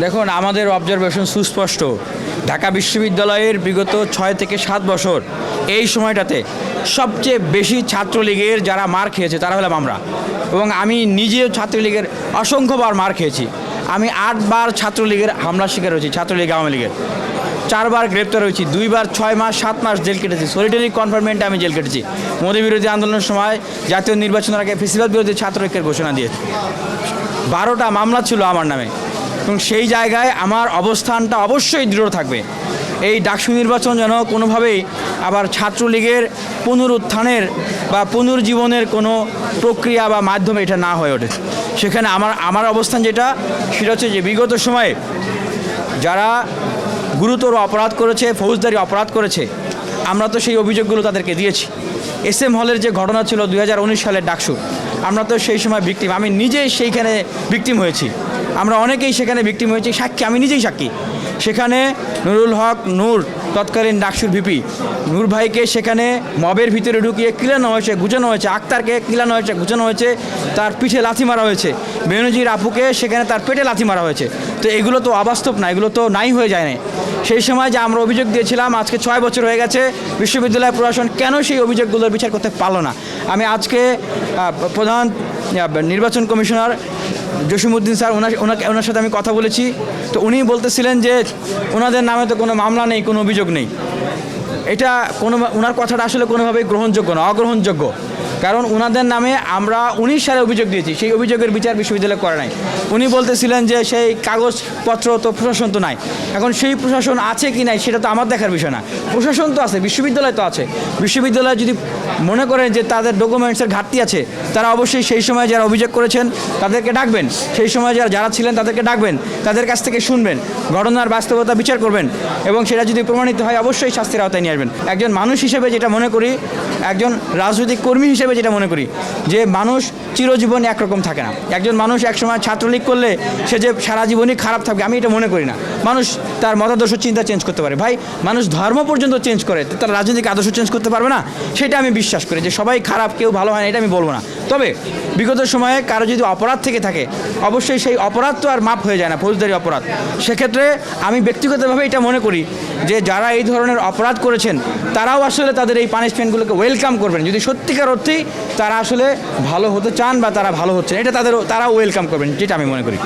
দেখুন, আমাদের অবজারভেশন সুস্পষ্ট। ঢাকা বিশ্ববিদ্যালয়ের বিগত 6 থেকে 7 বছর এই সময়টাতে সবচেয়ে বেশি ছাত্রলীগের যারা মার খেয়েছে তারা হলাম আমরা। এবং আমি নিজেও ছাত্রলীগের অসংখ্যবার মার খেয়েছি। আমি 8 বার ছাত্রলীগের হামলার শিকার হয়েছি, ছাত্রলীগ আওয়ামী লীগের 4 বার গ্রেপ্তার হয়েছি, 2 বার 6 মাস 7 মাস জেল কেটেছি, সলিটারি কনফাইনমেন্টে আমি জেল কেটেছি। মোদি বিরোধী আন্দোলনের সময় জাতীয় নির্বাচনের আগে ফেসিবাদ বিরোধী ছাত্র ঐক্যের ঘোষণা দিয়েছে। 12টা মামলা ছিল আমার নামে, এবং সেই জায়গায় আমার অবস্থানটা অবশ্যই দৃঢ় থাকবে। এই ডাকসু নির্বাচন যেন কোনোভাবেই আবার ছাত্রলীগের পুনরুত্থানের বা পুনর্জীবনের কোনো প্রক্রিয়া বা মাধ্যমে এটা না হয়ে ওঠে। সেখানে আমার অবস্থান যেটা, সেটা হচ্ছে যে বিগত সময়ে যারা গুরুতর অপরাধ করেছে, ফৌজদারি অপরাধ করেছে, আমরা তো সেই অভিযোগগুলো তাদেরকে দিয়েছি। SM হলের যে ঘটনা ছিল 2019 সালের ডাকসু, আমরা তো সেই সময় ভিকটিম, আমি নিজেই সেইখানে ভিকটিম হয়েছি। আমরা অনেকেই সেখানে ভিকটিম হয়েছি, সাক্ষী, আমি নিজেই সাক্ষী। সেখানে নুরুল হক নূর, তৎকালীন ডাকসুর ভিপি, নূর ভাইকে সেখানে মবের ভিতরে ঢুকিয়ে কিলানো হয়েছে, গুছানো হয়েছে। আক্তারকে কিলানো হয়েছে, গুছানো হয়েছে, তার পিঠে লাথি মারা হয়েছে। বেনজির আপুকে সেখানে তার পেটে লাথি মারা হয়েছে। তো এগুলো তো অবাস্তব না, এগুলো তো নাই হয়ে যায় না। সেই সময় যে আমরা অভিযোগ দিয়েছিলাম, আজকে 6 বছর হয়ে গেছে, বিশ্ববিদ্যালয় প্রশাসন কেন সেই অভিযোগগুলোর বিচার করতে পারলো না? আমি আজকে প্রধান নির্বাচন কমিশনার জসিমউদ্দিন স্যার, ওনার সাথে আমি কথা বলেছি। তো উনি বলতেছিলেন যে ওনাদের নামে তো কোনো মামলা নেই, কোনো অভিযোগ নেই। এটা ওনার কথাটা আসলে কোনোভাবেই গ্রহণযোগ্য না, অগ্রহণযোগ্য। কারণ ওনাদের নামে আমরা 19 সালে অভিযোগ দিয়েছি, সেই অভিযোগের বিচার বিশ্ববিদ্যালয় করে নাই। উনি বলতেছিলেন যে সেই কাগজপত্র তো প্রশাসন তো নাই। এখন সেই প্রশাসন আছে কি নাই সেটা তো আমার দেখার বিষয় না। প্রশাসন তো আছে, বিশ্ববিদ্যালয় তো আছে। বিশ্ববিদ্যালয় যদি মনে করেন যে তাদের ডকুমেন্টসের ঘাটতি আছে, তারা অবশ্যই সেই সময় যারা অভিযোগ করেছেন তাদেরকে ডাকবেন, সেই সময় যারা ছিলেন তাদেরকে ডাকবেন, তাদের কাছ থেকে শুনবেন, ঘটনার বাস্তবতা বিচার করবেন, এবং সেটা যদি প্রমাণিত হয় অবশ্যই শাস্তির আওতায় নিয়ে আসবেন। একজন মানুষ হিসেবে যেটা মনে করি, একজন রাজনৈতিক কর্মী হিসেবে যেটা মনে করি, যে মানুষ চিরজীবন একরকম থাকে না। একজন মানুষ একসময় ছাত্রলীগ করলে সে যে সারা জীবনই খারাপ থাকবে, আমি এটা মনে করি না। মানুষ তার মতাদর্শ চিন্তা চেঞ্জ করতে পারে। ভাই, মানুষ ধর্ম পর্যন্ত চেঞ্জ করে, তার রাজনৈতিক আদর্শ চেঞ্জ করতে পারবে না? সেটা আমি বিশ্বাস করি যে সবাই খারাপ, কেউ ভালো হয় না, এটা আমি বলবো না। তবে বিগত সময়ে কারো যদি অপরাধ থেকে থাকে, অবশ্যই সেই অপরাধ তো আর মাপ হয়ে যায় না, ফৌজদারি অপরাধ। সেক্ষেত্রে আমি ব্যক্তিগতভাবে এটা মনে করি যে যারা এই ধরনের অপরাধ করেছেন তারাও আসলে তাদের এই পানিশমেন্টগুলোকে ওয়েলকাম করবেন, যদি সত্যিকার অর্থেই তারা আসলে ভালো হতে চান বা তারা ভালো হচ্ছেন, এটা তারাও ওয়েলকাম করবেন, যেটা আমি মনে করি।